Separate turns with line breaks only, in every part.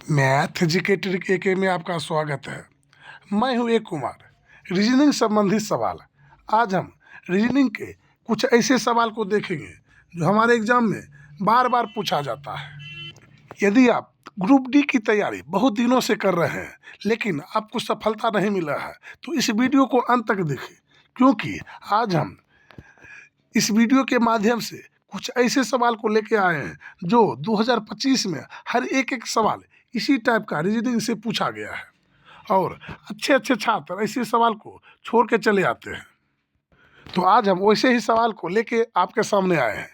Math GK trick एके में आपका स्वागत है। मैं हूं एक कुमार। रीजनिंग संबंधित सवाल। आज हम रीजनिंग के कुछ ऐसे सवाल को देखेंगे जो हमारे एग्जाम में बार बार पूछा जाता है। यदि आप ग्रुप डी की तैयारी बहुत दिनों से कर रहे हैं लेकिन आपको सफलता नहीं मिला है तो इस वीडियो को अंत तक देखें, क्योंकि आज हम इस वीडियो के माध्यम से कुछ ऐसे सवाल को लेके आए हैं जो 2025 में हर एक सवाल इसी टाइप का रीजनिंग से पूछा गया है और अच्छे अच्छे छात्र ऐसे सवाल को छोड़ के चले आते हैं। तो आज हम वैसे ही सवाल को लेके आपके सामने आए हैं।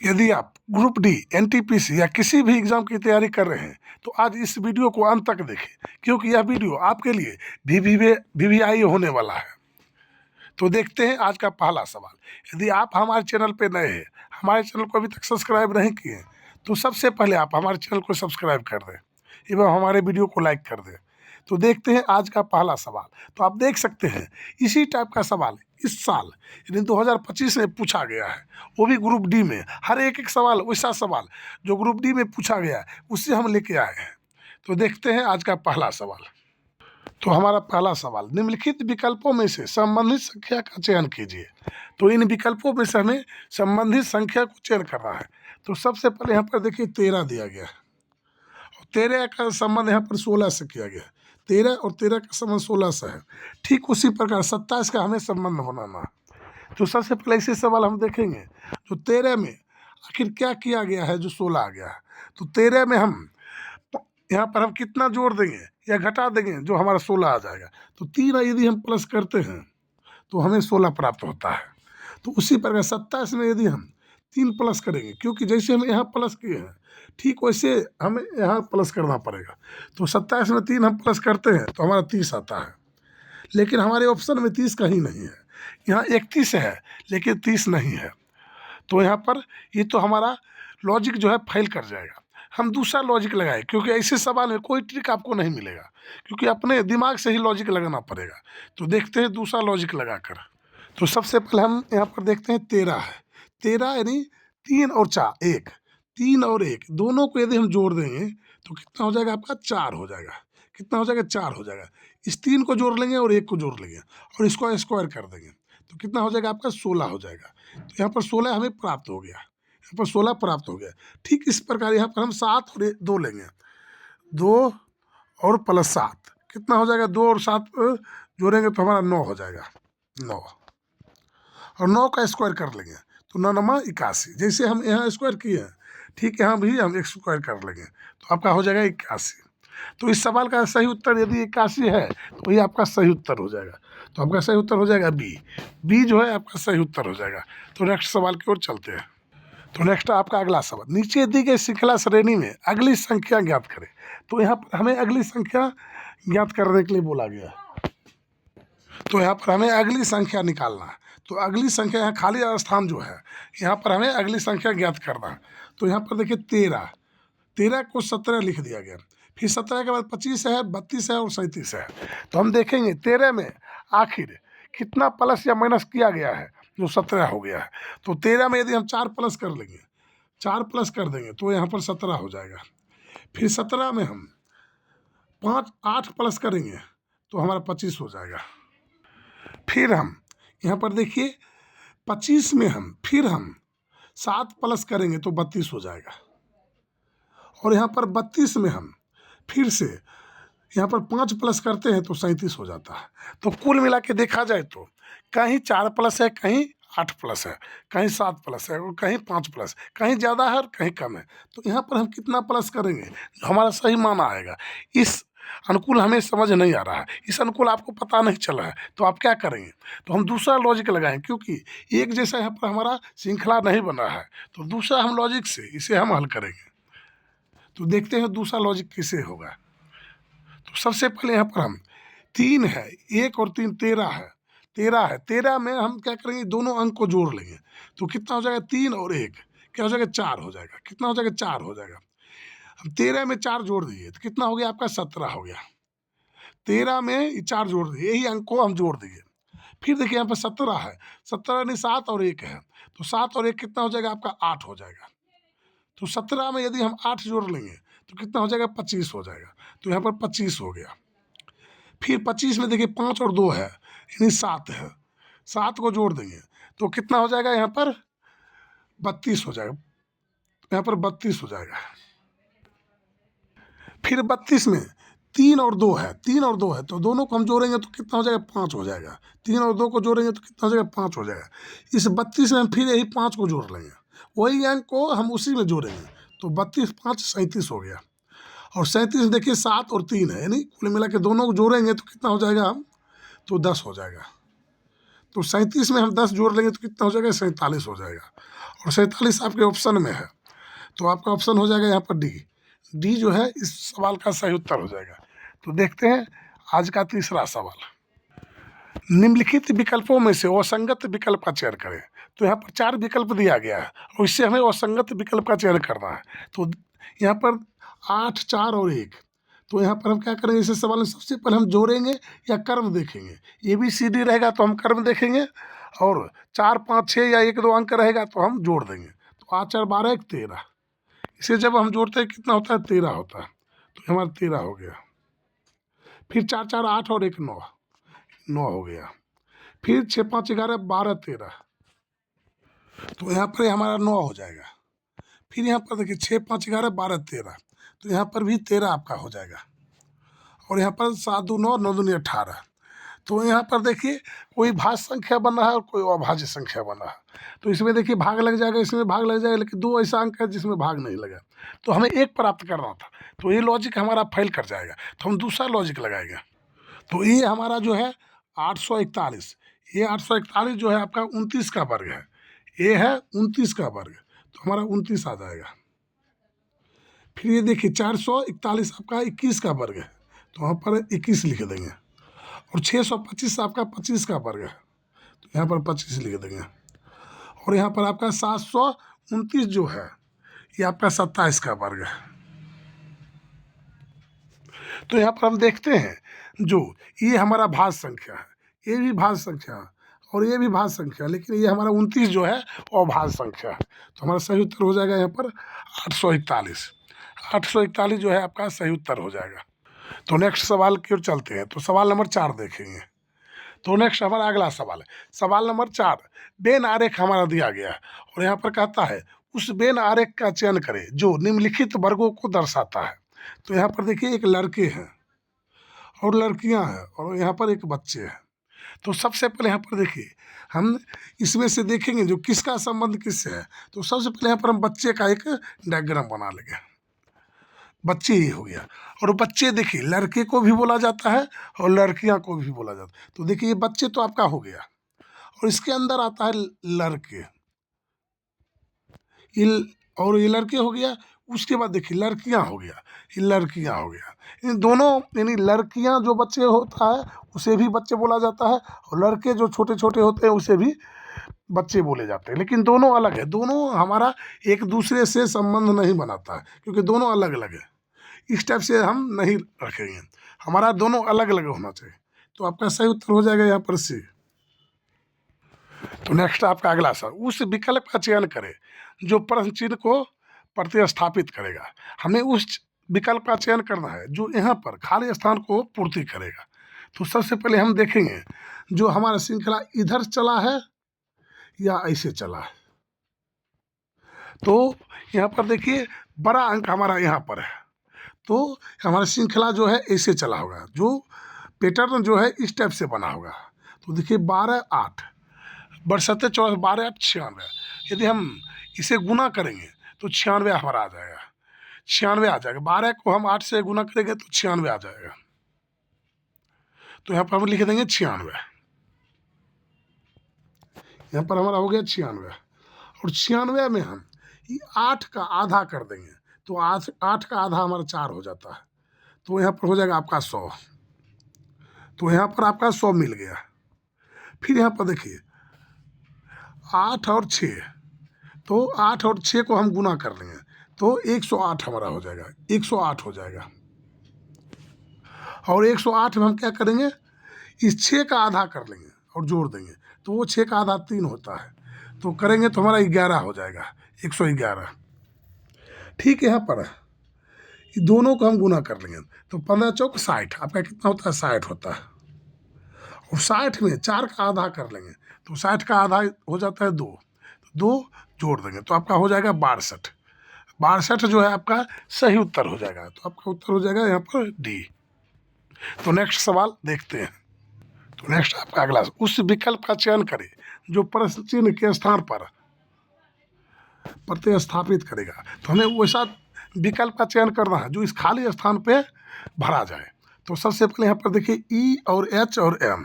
यदि आप ग्रुप डी, एनटीपीसी या किसी भी एग्जाम की तैयारी कर रहे हैं तो आज इस वीडियो को अंत तक देखें, क्योंकि यह वीडियो आपके लिए वीवीआई होने वाला है। तो देखते हैं आज का पहला सवाल। यदि आप हमारे चैनल पे नए हैं, हमारे चैनल को अभी तक सब्सक्राइब नहीं किए हैं, तो सबसे पहले आप हमारे चैनल को सब्सक्राइब कर दें एवं हमारे वीडियो को लाइक कर दें। तो देखते हैं आज का पहला सवाल। तो आप देख सकते हैं इसी टाइप का सवाल इस साल यानी 2025 में पूछा गया है, वो भी ग्रुप डी में। हर एक सवाल वैसा सवाल जो ग्रुप डी में पूछा गया है उससे हम लेके आए हैं। तो देखते हैं आज का पहला सवाल। तो हमारा पहला सवाल, निम्नलिखित विकल्पों में से संबंधित संख्या का चयन कीजिए। तो इन विकल्पों में से हमें संबंधित संख्या को चयन करना है। तो सबसे पहले यहाँ पर देखिए 13 दिया गया है और 13 का संबंध यहाँ पर 16 से किया गया है। 13 और 13 का संबंध 16 से है। ठीक उसी प्रकार 27 का हमें संबंध बनाना है। तो सबसे पहले ऐसे सवाल हम देखेंगे जो 13 में आखिर क्या किया गया है जो 16 आ गया है। तो 13 में हम यहाँ पर हम कितना जोड़ देंगे या घटा देंगे जो हमारा 16 आ जाएगा। तो 3 यदि हम प्लस करते हैं तो हमें 16 प्राप्त होता है। तो उसी प्रकार 27 में यदि हम 3 प्लस करेंगे, क्योंकि जैसे हम यहाँ प्लस किए हैं ठीक वैसे हमें यहाँ प्लस करना पड़ेगा। तो 27 में 3 हम प्लस करते हैं तो हमारा 30 आता है। लेकिन हमारे ऑप्शन में 30 कहीं नहीं है। यहाँ 31 है लेकिन 30 नहीं है। तो यहाँ पर ये तो हमारा लॉजिक जो है फेल कर जाएगा। हम दूसरा लॉजिक लगाए, क्योंकि ऐसे सवाल में कोई ट्रिक आपको नहीं मिलेगा, क्योंकि अपने दिमाग से ही लॉजिक लगाना पड़ेगा। तो देखते हैं दूसरा लॉजिक लगाकर। तो सबसे पहले हम यहाँ पर देखते हैं 13 है। 13 यानी 3 और 4 1, 3 और 1 दोनों को यदि हम जोड़ देंगे तो कितना हो जाएगा आपका 4 हो जाएगा। कितना हो जाएगा 4 हो जाएगा। इस 3 को जोड़ लेंगे और 1 को जोड़ लेंगे और इसको स्क्वायर कर देंगे तो कितना हो जाएगा आपका 16 हो जाएगा। तो यहाँ पर 16 हमें प्राप्त हो गया। यहाँ पर 16 प्राप्त हो गया। ठीक इस प्रकार यहाँ पर हम 7 और 2 लेंगे। 2 और प्लस 7 कितना हो जाएगा। 2 और 7 जोड़ेंगे तो हमारा 9 हो जाएगा। 9 और 9 का स्क्वायर कर लेंगे तो 9 9 81। जैसे हम यहाँ स्क्वायर किए हैं ठीक यहाँ भी हम एक स्क्वायर कर लेंगे तो आपका हो जाएगा 81। तो इस सवाल का सही उत्तर यदि 81 है तो ये आपका सही उत्तर हो जाएगा। तो आपका सही उत्तर हो जाएगा बी। बी जो है आपका सही उत्तर हो जाएगा। तो नेक्स्ट सवाल की ओर चलते हैं। तो नेक्स्ट आपका अगला सवाल, नीचे दी गई श्रृंखला श्रेणी में अगली संख्या ज्ञात करें। तो यहाँ पर हमें अगली संख्या ज्ञात करने के लिए बोला गया है। तो यहाँ पर हमें अगली संख्या निकालना है। तो अगली संख्या यहाँ खाली स्थान जो है यहाँ पर हमें अगली संख्या ज्ञात करना है। तो यहाँ पर देखिए 13 को 17 लिख दिया गया। फिर 17 के बाद 25 है, 32 है और 37 है। तो हम देखेंगे 13 में आखिर कितना प्लस या माइनस किया गया है जो 17 हो गया है। तो 13 में यदि हम 4 प्लस कर लेंगे, 4 प्लस कर देंगे तो यहाँ पर 17 हो जाएगा। फिर 17 में हम 8 प्लस करेंगे तो हमारा 25 हो जाएगा। फिर हम यहाँ पर देखिए 25 में हम 7 प्लस करेंगे तो 32 हो जाएगा। और यहाँ पर 32 में हम फिर से यहाँ पर 5 प्लस करते हैं तो 37 हो जाता है। तो कुल मिला के देखा जाए तो कहीं 4 प्लस है, कहीं 8 प्लस है, कहीं 7 प्लस है और कहीं 5 प्लस, कहीं ज़्यादा है और कहीं कम है। तो यहाँ पर हम कितना प्लस करेंगे जो हमारा सही माना आएगा। इस अनुकूल हमें समझ नहीं आ रहा है, इस अनुकूल आपको पता नहीं चला है तो आप क्या करेंगे। तो हम दूसरा लॉजिक लगाएं, क्योंकि एक जैसा यहाँ पर हमारा श्रृंखला नहीं बना है। तो दूसरा हम लॉजिक से इसे हम हल करेंगे। तो देखते हैं दूसरा लॉजिक कैसे होगा। तो सबसे पहले यहाँ पर हम 3 है, 1 और 3 13 है। 13 में हम क्या करेंगे दोनों अंक को जोड़ लेंगे तो कितना हो जाएगा 3 और 1 क्या हो जाएगा 4 हो जाएगा। कितना हो जाएगा 4 हो जाएगा। हम 13 में 4 जोड़ दिए तो कितना हो गया आपका 17 हो गया। 13 में 4 जोड़ दिए, यही अंक को हम जोड़ दिए। फिर देखिए यहाँ पर 17 है, 17 नहीं 7 और 1 है तो 7 और 1 कितना हो जाएगा आपका 8 हो जाएगा। तो 17 में यदि हम 8 जोड़ लेंगे तो कितना हो जाएगा, 25 हो जाएगा। तो यहाँ पर 25 हो गया। फिर 25 में देखिए 5 और 2 है, यानी 7 है। 7 को जोड़ देंगे तो कितना हो जाएगा, यहाँ पर 32 हो जाएगा। यहाँ पर 32 हो जाएगा। फिर 32 में 3 और 2 है, 3 और 2 है, तो दोनों को हम जोड़ेंगे तो कितना हो जाएगा, 5 हो जाएगा। 3 और 2 को जोड़ेंगे तो कितना हो जाएगा, 5 हो जाएगा। इस 32 में हम फिर यही 5 को जोड़ लेंगे, वही अंक को हम उसी में जोड़ेंगे, तो 32 5 37 हो गया। और 37 देखिए 7 और 3 है, यानी कुल मिला के दोनों को जोड़ेंगे तो कितना हो जाएगा, तो 10 हो जाएगा। तो 37 में हम 10 जोड़ लेंगे तो कितना हो जाएगा, 47 हो जाएगा। और 47 आपके ऑप्शन में है, तो आपका ऑप्शन हो जाएगा यहाँ पर डी। डी जो है इस सवाल का सही उत्तर हो जाएगा। तो देखते हैं आज का तीसरा सवाल। निम्नलिखित विकल्पों में से असंगत विकल्प का चयन करें। तो यहाँ पर 4 विकल्प दिया गया है और इससे हमें असंगत विकल्प का चयन करना है। तो यहाँ पर 8, 4 और 1, तो यहाँ पर हम क्या करेंगे, इस सवाल में सबसे पहले हम जोड़ेंगे या कर्म देखेंगे। ABCD रहेगा तो हम कर्म देखेंगे, और 4, 5, 6 या 1, 2 अंक रहेगा तो हम जोड़ देंगे। तो 8, 4, 12, 1, 13, इसे जब हम जोड़ते हैं कितना होता है, 13 होता है। तो हमारा 13 हो गया। फिर 4, 4, 8 और 1, 9, 9 हो गया। फिर 6, 5, 11, 12, 13, तो यहाँ पर हमारा 9 हो जाएगा। फिर यहाँ पर देखिए 6, 5, 11, 12, 13, तो यहाँ पर भी 13 आपका हो जाएगा। और यहाँ पर 7, 2, 9, 9, 2, 18, तो यहाँ पर देखिए कोई भाज्य संख्या बन रहा है और कोई अभाज्य संख्या बन रहा है। तो इसमें देखिए भाग लग जाएगा, इसमें भाग लग जाएगा, लेकिन 2 ऐसा अंक है जिसमें भाग नहीं लगा, तो हमें 1 प्राप्त करना था। तो ये लॉजिक हमारा फेल कर जाएगा, तो हम दूसरा लॉजिक लगाएंगे। तो ये हमारा जो है 841, ये 841 जो है आपका 29 का वर्ग है। ये है 29 का वर्ग, तो हमारा 29 आ जाएगा। फिर ये देखिए 441 आपका 21 का वर्ग है, तो वहाँ पर 21 लिख देंगे। और 625 आपका 25 का वर्ग है, तो यहाँ पर 25 लिख देंगे। और यहाँ पर आपका 729 जो है ये आपका 27 का वर्ग है। तो यहाँ पर हम देखते हैं जो ये हमारा भाज्य संख्या है, ये भी भाज्य संख्या है और ये भी भाज्य संख्या है, लेकिन ये हमारा 29 जो है अभाज्य संख्या है। तो हमारा सही उत्तर हो जाएगा यहाँ पर 841। 841 जो है आपका सही उत्तर हो जाएगा। तो नेक्स्ट सवाल की ओर चलते हैं। तो सवाल नंबर 4 देखेंगे। तो नेक्स्ट हमारा अगला सवाल है, सवाल नंबर 4। बेन आरेख हमारा दिया गया है और यहाँ पर कहता है उस बेन आरेख का चयन करें जो निम्नलिखित वर्गों को दर्शाता है। तो यहाँ पर देखिए एक लड़के हैं और लड़कियां हैं और यहाँ पर एक बच्चे हैं। तो सबसे पहले यहाँ पर देखिए हम इसमें से देखेंगे जो किसका संबंध किससे है। तो सबसे पहले यहाँ पर हम बच्चे का एक डायग्राम बना लेंगे। बच्चे ही हो गया, और बच्चे देखिए लड़के को भी बोला जाता है और लड़कियां को भी बोला जाता है। तो देखिए ये बच्चे तो आपका हो गया, और इसके अंदर आता है लड़के, और ये लड़के हो गया। उसके बाद देखिए लड़कियां हो गया, ये लड़कियां हो गया। इन दोनों यानी लड़कियां जो बच्चे होता है उसे भी बच्चे बोला जाता है, और लड़के जो छोटे छोटे होते हैं उसे भी बच्चे बोले जाते हैं। लेकिन दोनों अलग है, दोनों हमारा एक दूसरे से संबंध नहीं बनाता है, क्योंकि दोनों अलग अलग है। इस टाइप से हम नहीं रखेंगे, हमारा दोनों अलग अलग होना चाहिए। तो आपका सही उत्तर हो जाएगा यहाँ पर सी। तो नेक्स्ट आपका अगला सर, उस विकल्प का चयन करें जो प्रश्न चिन्ह को प्रतिस्थापित करेगा। हमें उस विकल्प का चयन करना है जो यहाँ पर खाली स्थान को पूर्ति करेगा। तो सबसे पहले हम देखेंगे जो हमारा श्रृंखला इधर चला है या ऐसे चला है। तो यहाँ पर देखिए बड़ा अंक हमारा यहाँ पर है, तो हमारा श्रृंखला जो है ऐसे चला होगा, जो पैटर्न जो है इस टाइप से बना होगा। तो देखिए 12, 8, बरसते 14, 12, 8, 96। यदि हम इसे गुना करेंगे तो 96 हमारा आ जाएगा, 96 आ जाएगा। 12 को हम 8 से गुना करेंगे तो 96 आ जाएगा। तो यहाँ पर हम लिख देंगे 96, यहाँ पर हमारा हो गया 96। और 96 में हम 8 का आधा कर देंगे, तो 8 का आधा हमारा 4 हो जाता है। तो यहाँ पर हो जाएगा आपका 100। तो यहाँ पर आपका 100 मिल गया। फिर यहाँ पर देखिए 8 और 6, तो 8 और 6 को हम गुना कर लेंगे तो 108 हमारा हो जाएगा, 108 हो जाएगा। और 108 में हम क्या करेंगे, इस 6 का आधा कर लेंगे और जोड़ देंगे, तो वो 6 का आधा 3 होता है। तो करेंगे तो हमारा 11 हो जाएगा, 111। ठीक है, यहाँ पर ये दोनों को हम गुना कर लेंगे तो 15 चौक 60, आपका कितना होता है 60 होता है। और 60 में 4 का आधा कर लेंगे तो 60 का आधा हो जाता है 2, तो 2 जोड़ देंगे तो आपका हो जाएगा 62। 62 जो है आपका सही उत्तर हो जाएगा, तो आपका उत्तर हो जाएगा यहाँ पर डी। तो नेक्स्ट सवाल देखते हैं। तो नेक्स्ट आपका अगला, उस विकल्प का चयन करें जो प्रश्न चिन्ह के स्थान पर प्रतिस्थापित करेगा। तो हमें वैसा विकल्प का चयन करना है जो इस खाली स्थान पे भरा जाए। तो सबसे पहले यहाँ पर देखिए ई और एच और एम,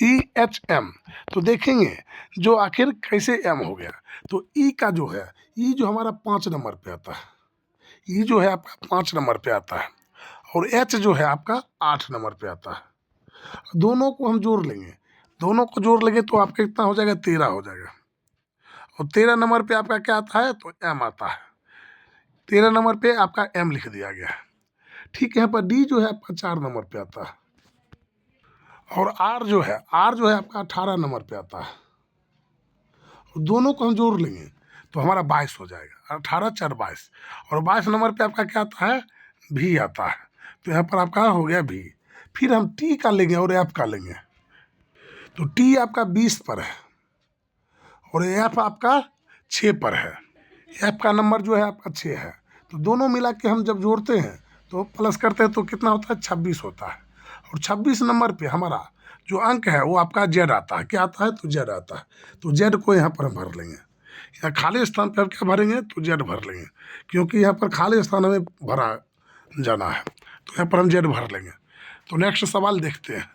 ई एच एम। तो देखेंगे जो आखिर कैसे एम हो गया। तो ई का जो है, ई जो हमारा 5 नंबर पे आता है, ई जो है आपका 5 नंबर पे आता है, और एच जो है आपका 8 नंबर पे आता है। दोनों को हम जोड़ लेंगे, दोनों को जोड़ लेंगे तो आपका कितना हो जाएगा 13 हो जाएगा। और 13 नंबर पे आपका क्या आता है तो एम आता है। 13 नंबर पे आपका एम लिख दिया गया है। ठीक है, यहाँ पर डी जो है आपका 4 नंबर पे आता है, और आर जो है आपका 18 नंबर पे आता है। दोनों को हम जोड़ लेंगे तो हमारा 22 हो जाएगा, 18 4 22। और 22 नंबर पे आपका क्या आता है भी आता है, तो यहाँ पर आपका हो गया भी। फिर हम टी का लेंगे और एफ का लेंगे। तो टी आपका 20 पर है और एफ आपका 6 पर है। एफ का नंबर जो है आपका 6 है। तो दोनों मिला के हम जब जोड़ते हैं तो प्लस करते हैं तो कितना होता है 26 होता है। और 26 नंबर पे हमारा जो अंक है वो आपका जेड आता है। क्या आता है तो जेड आता है। तो जेड को यहाँ पर हम भर लेंगे, यहाँ खाली स्थान पर हम क्या भरेंगे तो जेड भर लेंगे, क्योंकि यहाँ पर खाली स्थान हमें भरा जाना है, तो यहाँ पर हम जेड भर लेंगे। तो नेक्स्ट सवाल देखते हैं।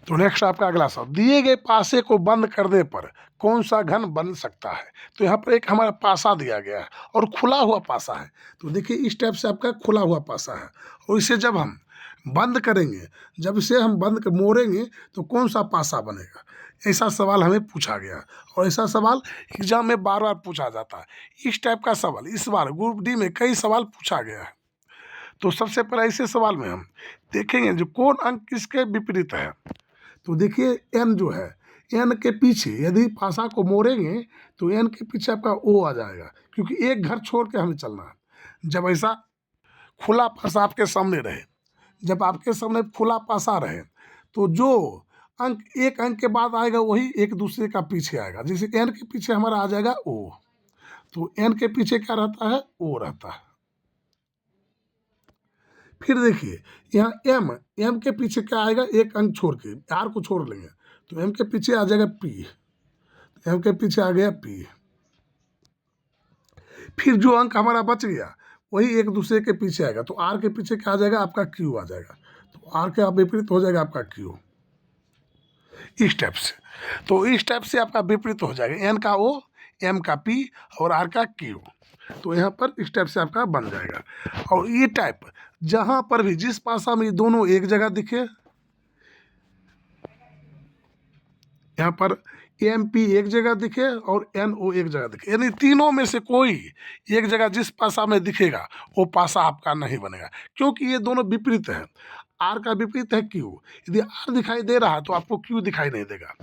तो नेक्स्ट आपका अगला सवाल, दिए गए पासे को बंद करने पर कौन सा घन बन सकता है। तो यहाँ पर एक हमारा पासा दिया गया है और खुला हुआ पासा है। तो देखिए इस टाइप से आपका खुला हुआ पासा है, और इसे जब हम बंद करेंगे, जब इसे हम बंद कर मोड़ेंगे तो कौन सा पासा बनेगा। ऐसा सवाल हमें पूछा गया, और ऐसा सवाल एग्जाम में बार बार पूछा जाता है। इस टाइप का सवाल इस बार ग्रुप डी में कई सवाल पूछा गया है। तो सबसे पहले ऐसे सवाल में हम देखेंगे जो कौन अंक किसके विपरीत है। तो देखिए एन जो है, एन के पीछे यदि पासा को मोड़ेंगे तो एन के पीछे आपका ओ आ जाएगा, क्योंकि एक घर छोड़ के हमें चलना है। जब ऐसा खुला पासा आपके सामने रहे, जब आपके सामने खुला पासा रहे, तो जो अंक एक अंक के बाद आएगा वही एक दूसरे का पीछे आएगा। जैसे एन के पीछे हमारा आ जाएगा ओ, तो एन के पीछे क्या रहता है ओ रहता है। फिर देखिए यहाँ एम के पीछे क्या आएगा एक अंक छोड़ के, आर को छोड़ लेंगे तो एम के पीछे आ जाएगा पी, एम के पीछे आ गया पी। फिर जो अंक हमारा बच गया वही एक दूसरे के पीछे आएगा, तो आर के पीछे क्या आ जाएगा आपका क्यू आ जाएगा। तो आर के विपरीत हो जाएगा आपका क्यू, इस टाइप से। तो इस टाइप से आपका विपरीत हो जाएगा, एन का ओ, एम का पी और आर का क्यू। तो यहाँ पर इस टाइप से आपका बन जाएगा। और ये टाइप जहाँ पर भी जिस पासा में दोनों एक जगह दिखे, यहाँ पर एम पी एक जगह दिखे और एन ओ एक जगह दिखे, यानी तीनों में से कोई एक जगह जिस पासा में दिखेगा वो पासा आपका नहीं बनेगा, क्योंकि ये दोनों विपरीत है। आर का विपरीत है क्यू, यदि आर दिखाई दे रहा है तो आपको क्यू दिखाई नहीं देगा,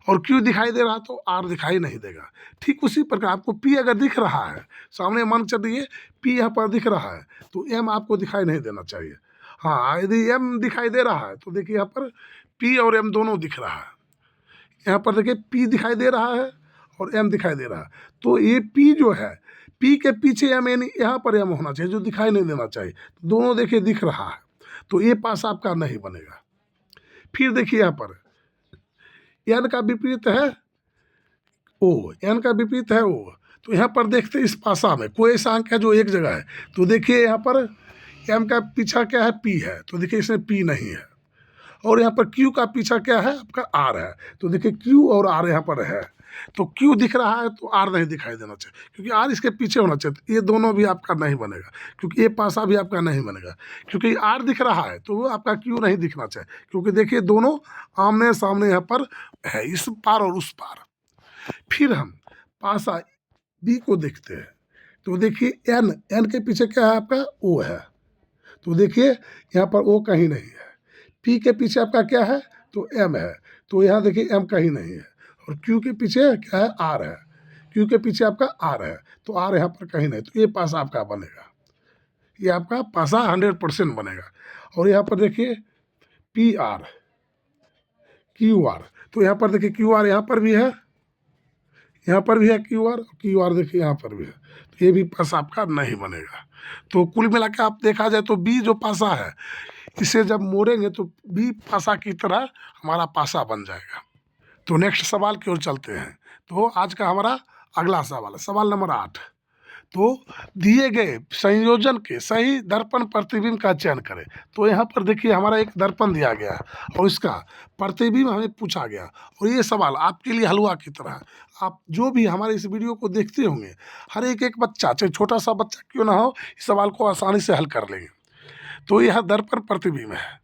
और क्यू दिखाई दे रहा तो आर दिखाई नहीं देगा। ठीक उसी प्रकार आपको पी अगर दिख रहा है सामने, मान चलिए पी यहाँ पर दिख रहा है तो एम आपको दिखाई नहीं देना चाहिए। हाँ, यदि एम दिखाई दे रहा है तो देखिए यहाँ पर पी और एम दोनों दिख रहा है। यहाँ पर देखिए पी दिखाई दे रहा है और एम दिखाई दे रहा है, तो ये पी जो है, पी के पीछे एम, यानी यहाँ पर एम होना चाहिए जो दिखाई नहीं देना चाहिए। दोनों देखिए दिख रहा है, तो ये पास आपका नहीं बनेगा। फिर देखिए यहाँ पर एन का विपरीत है ओ, एन का विपरीत है ओ। तो यहाँ पर देखते हैं इस पासा में कोई ऐसा अंक है जो एक जगह है, तो देखिए यहाँ पर एम का पीछा क्या है पी है, तो देखिए इसमें पी नहीं है। और यहाँ पर क्यू का पीछा क्या है आपका आर है, तो देखिए क्यू और आर यहाँ पर है, तो क्यू दिख रहा है तो आर नहीं दिखाई देना चाहिए, क्योंकि आर इसके पीछे होना चाहिए। ये दोनों भी आपका नहीं बनेगा, क्योंकि ये पासा भी आपका नहीं बनेगा, क्योंकि आर दिख रहा है तो वो आपका क्यू नहीं दिखना चाहिए, क्योंकि देखिए दोनों आमने सामने यहाँ पर है, इस पार और उस पार। फिर हम पासा बी को देखते हैं, तो देखिए एन के पीछे क्या है आपका ओ है, तो देखिए यहाँ पर ओ कहीं नहीं है। पी के पीछे आपका क्या है तो एम है, तो यहाँ देखिए एम कहीं नहीं है। और क्यू के पीछे क्या है आर है, क्यू के पीछे आपका आर है, तो आर यहाँ पर कहीं नहीं, तो ये पास आपका बनेगा। ये आपका पासा 100% बनेगा। और यहाँ पर देखिए PR QR, तो यहाँ पर देखिए QR यहाँ पर भी है, यहाँ पर भी है QR देखिए यहाँ पर भी है, तो ये भी पासा आपका नहीं बनेगा। तो कुल मिला के आप देखा जाए तो B जो पासा है इसे जब मोड़ेंगे तो B पासा की तरह हमारा पासा बन जाएगा। तो नेक्स्ट सवाल की ओर चलते हैं। तो आज का हमारा अगला सवाल है सवाल नंबर 8। तो दिए गए संयोजन के सही दर्पण प्रतिबिंब का चयन करें। तो यहाँ पर देखिए हमारा एक दर्पण दिया गया है और इसका प्रतिबिंब हमें पूछा गया, और ये सवाल आपके लिए हलवा की तरह है। आप जो भी हमारे इस वीडियो को देखते होंगे, हर एक बच्चा, चाहे छोटा सा बच्चा क्यों ना हो, इस सवाल को आसानी से हल कर लेंगे। तो यह दर्पण प्रतिबिंब है।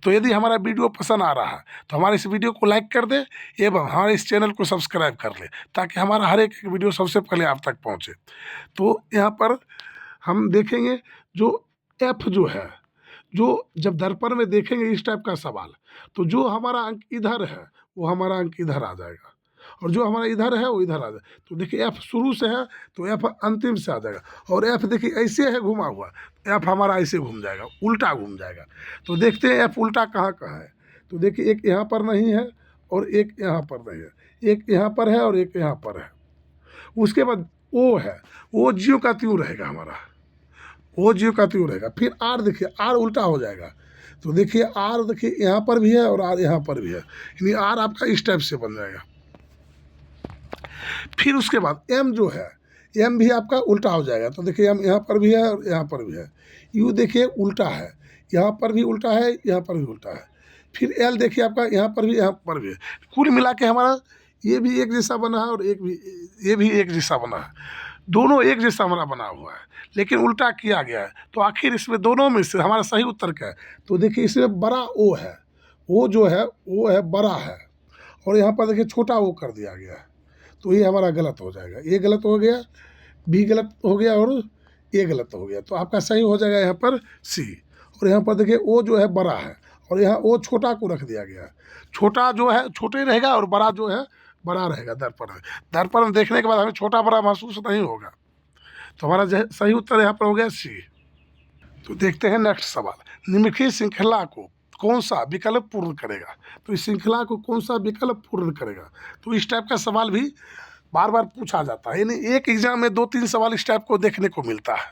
तो यदि हमारा वीडियो पसंद आ रहा है तो हमारे इस वीडियो को लाइक कर दें एवं हमारे इस चैनल को सब्सक्राइब कर लें, ताकि हमारा हर एक वीडियो सबसे पहले आप तक पहुंचे। तो यहाँ पर हम देखेंगे जो F जो है, जो जब दर्पण में देखेंगे इस टाइप का सवाल, तो जो हमारा अंक इधर है वो हमारा अंक इधर आ जाएगा, और जो हमारा इधर है वो इधर आ जाएगा। तो देखिए F शुरू से है तो F अंतिम से आ जाएगा, और F देखिए ऐसे है घुमा हुआ, F हमारा ऐसे घूम जाएगा, उल्टा घूम जाएगा। तो देखते हैं F उल्टा कहाँ कहाँ है। तो देखिए एक यहाँ पर नहीं है और एक यहाँ पर नहीं है, एक यहाँ पर है और एक यहाँ पर है। उसके बाद O है, O ज्यों का त्यों रहेगा हमारा, O ज्यों का त्यों रहेगा। फिर R देखिए R उल्टा हो जाएगा। तो देखिए R देखिए यहाँ पर भी है और R यहाँ पर भी है, यानी R आपका इस टाइप से बन जाएगा। फिर उसके बाद M जो है, M भी आपका उल्टा हो जाएगा। तो देखिए M यहाँ पर भी है और यहाँ पर भी है। U देखिए उल्टा है, यहाँ पर भी उल्टा है, यहाँ पर भी उल्टा है। फिर L देखिए आपका यहाँ पर भी, यहाँ पर भी है। कुल मिला के हमारा ये भी एक जैसा बना है और ये भी एक जैसा बना है, दोनों एक जैसा हमारा बना हुआ है, लेकिन उल्टा किया गया है। तो आखिर इसमें दोनों में से हमारा सही उत्तर क्या है? तो देखिए इसमें बड़ा O है, O जो है वो है बड़ा है, और यहाँ पर देखिए छोटा O कर दिया गया है। तो ये हमारा गलत हो जाएगा, ये गलत हो गया, B गलत हो गया और ये गलत हो गया। तो आपका सही हो जाएगा यहाँ पर C। और यहाँ पर देखिए O जो है बड़ा है और यहाँ O छोटा को रख दिया गया है। छोटा जो है छोटे रहेगा और बड़ा जो है बड़ा रहेगा दर्पण में। दर्पण में देखने के बाद हमें छोटा बड़ा महसूस नहीं होगा। तो हमारा सही उत्तर यहाँ पर हो गया C। तो देखते हैं नेक्स्ट सवाल। निम्नलिखित श्रृंखला को कौन सा विकल्प पूर्ण करेगा? तो इस श्रृंखला को कौन सा विकल्प पूर्ण करेगा? तो इस टाइप का सवाल भी बार बार पूछा जाता है, यानी एक एग्जाम में 2-3 सवाल इस टाइप को देखने को मिलता है।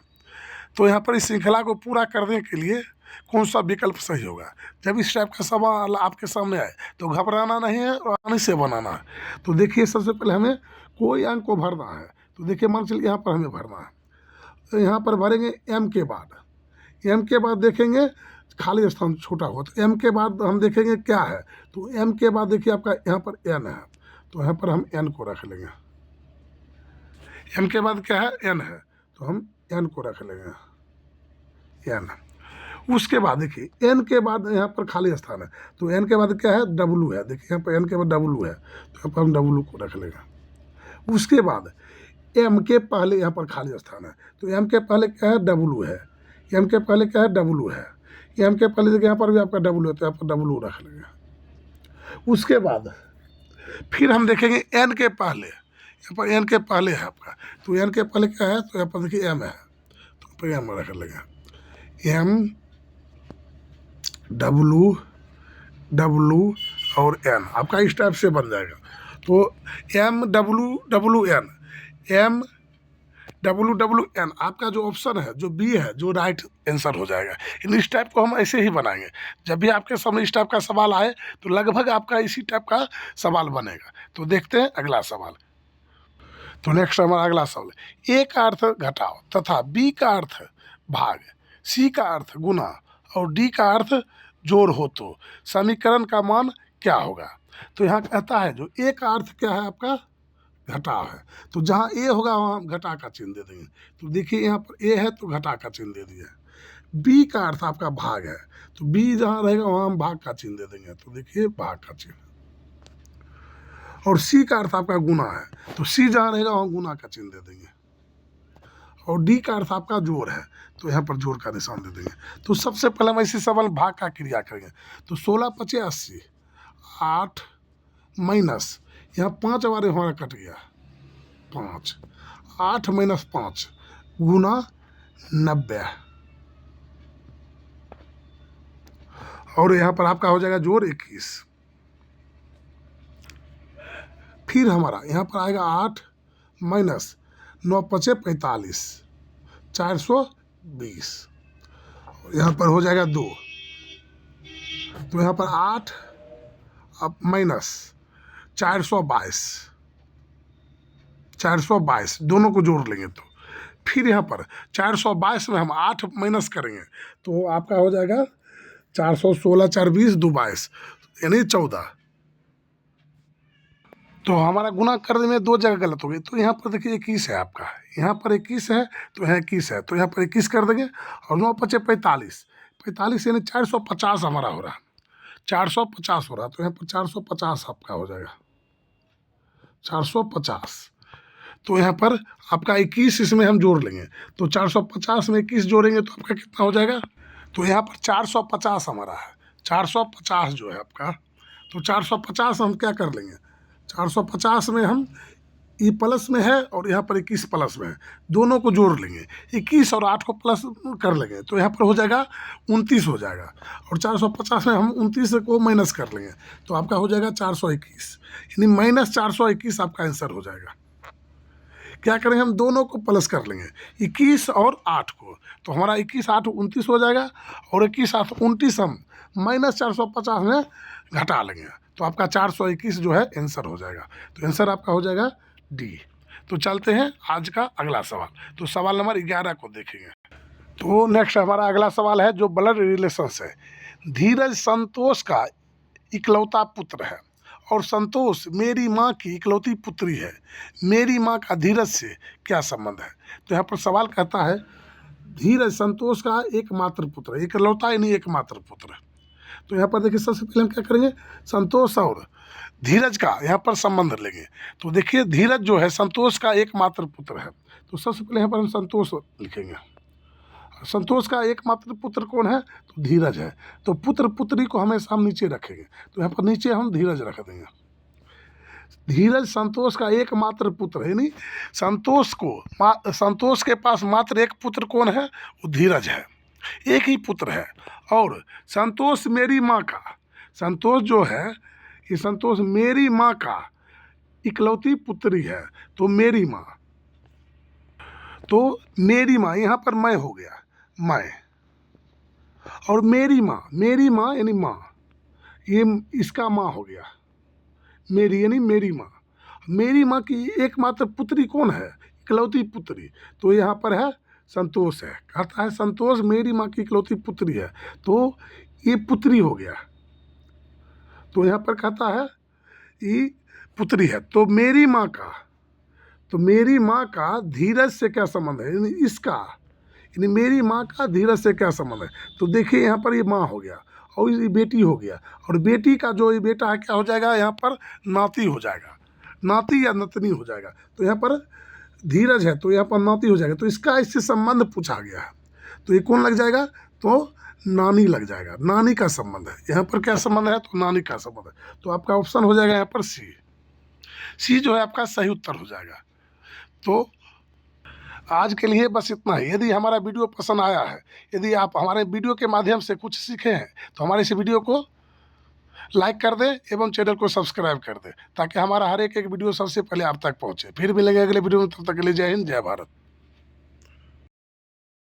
तो यहाँ पर इस श्रृंखला को पूरा करने के लिए कौन सा विकल्प सही होगा? जब इस टाइप का सवाल आपके सामने आए तो घबराना नहीं है और आसानी से बनाना है। तो देखिए सबसे पहले हमें कोई अंक को भरना है। तो देखिए मान चलिए यहाँ पर हमें भरना है, तो यहाँ पर भरेंगे M के बाद, M के बाद देखेंगे खाली स्थान छोटा हुआ, तो M के बाद हम देखेंगे क्या है। तो M के बाद देखिए आपका यहाँ पर N है, तो यहाँ पर हम N को रख लेंगे। M के बाद क्या है? N है, तो हम N को रख लेंगे, N। उसके बाद देखिए N के बाद यहाँ पर खाली स्थान है, तो N के बाद क्या है? W है। देखिए यहाँ पर N के बाद W है, तो यहाँ पर हम W को रख लेंगे। उसके बाद M के पहले यहाँ पर खाली स्थान है, तो M के पहले क्या है? W है। M के पहले क्या है? W है। M के पहले देखिए यहाँ पर भी आपका W है, तो यहाँ पर W रख लेंगे। उसके बाद फिर हम देखेंगे N के पहले, यहाँ पर N के पहले है आपका, तो N के पहले क्या है? तो यहाँ पर देखिए M है, तो यहाँ पर M रख लेंगे। M W और N आपका इस टाइप से बन जाएगा। तो MWWN आपका जो ऑप्शन है, जो B है, जो राइट आंसर हो जाएगा। इन इस टाइप को हम ऐसे ही बनाएंगे। जब भी आपके सामने इस टाइप का सवाल आए तो लगभग आपका इसी टाइप का सवाल बनेगा। तो देखते हैं अगला सवाल। तो नेक्स्ट हमारा अगला सवाल, A का अर्थ घटाओ तथा B का अर्थ भाग, C का अर्थ गुना और D का अर्थ जोड़ हो तो समीकरण का मान क्या होगा? तो यहाँ कहता है जो A का अर्थ क्या है? आपका घटाव है, तो जहाँ A होगा वहाँ हम घटा का चिन्ह दे देंगे। तो देखिए यहाँ पर A है तो घटा का चिन्ह दे दिया। B का अर्थ आपका भाग है, तो B जहाँ रहेगा वहाँ हम भाग का चिन्ह दे देंगे। तो देखिए भाग का चिन्ह। और C का अर्थ आपका गुना है, तो C जहाँ रहेगा वहाँ गुना का चिन्ह दे देंगे। और D का अर्थ आपका जोड़ है, तो यहाँ पर जोड़ का निशान दे देंगे। तो सबसे पहले हम ऐसे सवाल भाग का क्रिया करेंगे। तो 16×5 = 80, 8 माइनस यहाँ 5 बार हमारा कट गया, 5, 8 - 5 गुना 90। और यहाँ पर आपका हो जाएगा जोड़ 21। फिर हमारा यहाँ पर आएगा 8 माइनस 9 पचे 45, 420। यहाँ पर हो जाएगा 2, तो यहाँ पर 8 अब माइनस 422, 422 दोनों को जोड़ लेंगे तो फिर यहाँ पर 422 में हम 8 माइनस करेंगे तो आपका हो जाएगा 416, 420, 2 22 यानी 14। तो हमारा गुना करने में 2 जगह गलत हो गई। तो यहाँ पर देखिए 21 है आपका, यहाँ पर 21 है तो यहाँ 21 है, तो यहाँ पर 21 कर देंगे और 9 पचे 45, 45 यानी 450 हमारा हो रहा है, 450 हो रहा है। तो यहाँ पर 450 आपका हो जाएगा, 450। तो यहाँ पर आपका 21 इसमें हम जोड़ लेंगे तो 450 में 21 जोड़ेंगे तो आपका कितना हो जाएगा। तो यहाँ पर 450 हमारा है, 450 जो है आपका, तो 450 हम क्या कर लेंगे, 450 में हम ये प्लस में है और यहाँ पर 21 प्लस में है, दोनों को जोड़ लेंगे, 21 और 8 को प्लस कर लेंगे तो यहाँ पर हो जाएगा 29 हो जाएगा, और 450 में हम 29 को माइनस कर लेंगे तो आपका हो जाएगा 421, यानी माइनस 421 आपका आंसर हो जाएगा। क्या करेंगे, हम दोनों को प्लस कर लेंगे, 21 और 8 को, तो हमारा 21 8 29 हो जाएगा, और 21 8 29 हम माइनस 450 में घटा लेंगे तो आपका 421 जो है आंसर हो जाएगा। तो आंसर आपका हो जाएगा डी। तो चलते हैं आज का अगला सवाल, तो सवाल नंबर 11 को देखेंगे। तो नेक्स्ट हमारा अगला सवाल है जो ब्लड रिलेशंस है। धीरज संतोष का इकलौता पुत्र है और संतोष मेरी माँ की इकलौती पुत्री है, मेरी माँ का धीरज से क्या संबंध है। तो यहाँ पर सवाल कहता है धीरज संतोष का एकमात्र पुत्र है, इकलौता यानी एकमात्र पुत्र। तो यहाँ पर देखिए सबसे पहले हम क्या करेंगे, संतोष और धीरज का यहाँ पर संबंध लेंगे। तो देखिए धीरज जो है संतोष का एकमात्र पुत्र है, तो सबसे पहले यहाँ पर हम संतोष लिखेंगे। संतोष का एकमात्र पुत्र कौन है, तो धीरज है। तो पुत्र पुत्री को हमेशा हम नीचे रखेंगे, तो यहाँ पर नीचे हम धीरज रख देंगे। धीरज संतोष का एकमात्र पुत्र है, यानी संतोष के पास मात्र एक पुत्र कौन है, वो धीरज है, एक ही पुत्र है। और संतोष मेरी माँ का, संतोष जो है ये संतोष मेरी माँ का इकलौती पुत्री है, तो मेरी माँ, तो मेरी माँ यहाँ पर मैं हो गया, मैं, और मेरी माँ यानी माँ, ये इसका माँ हो गया, मेरी यानी मेरी माँ। मेरी माँ की एकमात्र पुत्री कौन है, इकलौती पुत्री, तो यहाँ पर है संतोष है, कहता है संतोष मेरी माँ की इकलौती पुत्री है, तो ये पुत्री हो गया, तो यहाँ पर कहता है ये पुत्री है। तो मेरी माँ का, तो मेरी माँ का धीरज से क्या संबंध है, यानी इसका, यानी मेरी माँ का धीरज से क्या संबंध है। तो देखिए यहाँ पर ये माँ हो गया और ये बेटी हो गया, और बेटी का जो ये बेटा है क्या हो जाएगा, यहाँ पर नाती हो जाएगा, नाती या नतनी हो जाएगा। तो यहाँ पर धीरज है तो यहाँ पर नाती हो जाएगा, तो इसका इससे संबंध पूछा गया है, तो ये कौन लग जाएगा, तो नानी लग जाएगा, नानी का संबंध है। यहाँ पर क्या संबंध है, तो नानी का संबंध है। तो आपका ऑप्शन हो जाएगा यहाँ पर सी जो है आपका सही उत्तर हो जाएगा। तो आज के लिए बस इतना ही। यदि हमारा वीडियो पसंद आया है, यदि आप हमारे वीडियो के माध्यम से कुछ सीखे हैं, तो हमारे इस वीडियो को लाइक कर दें एवं चैनल को सब्सक्राइब कर दें, ताकि हमारा हर एक वीडियो सबसे पहले आप तक पहुंचे। फिर मिलेंगे अगले वीडियो में, तब तक के लिए जय हिंद, जय भारत।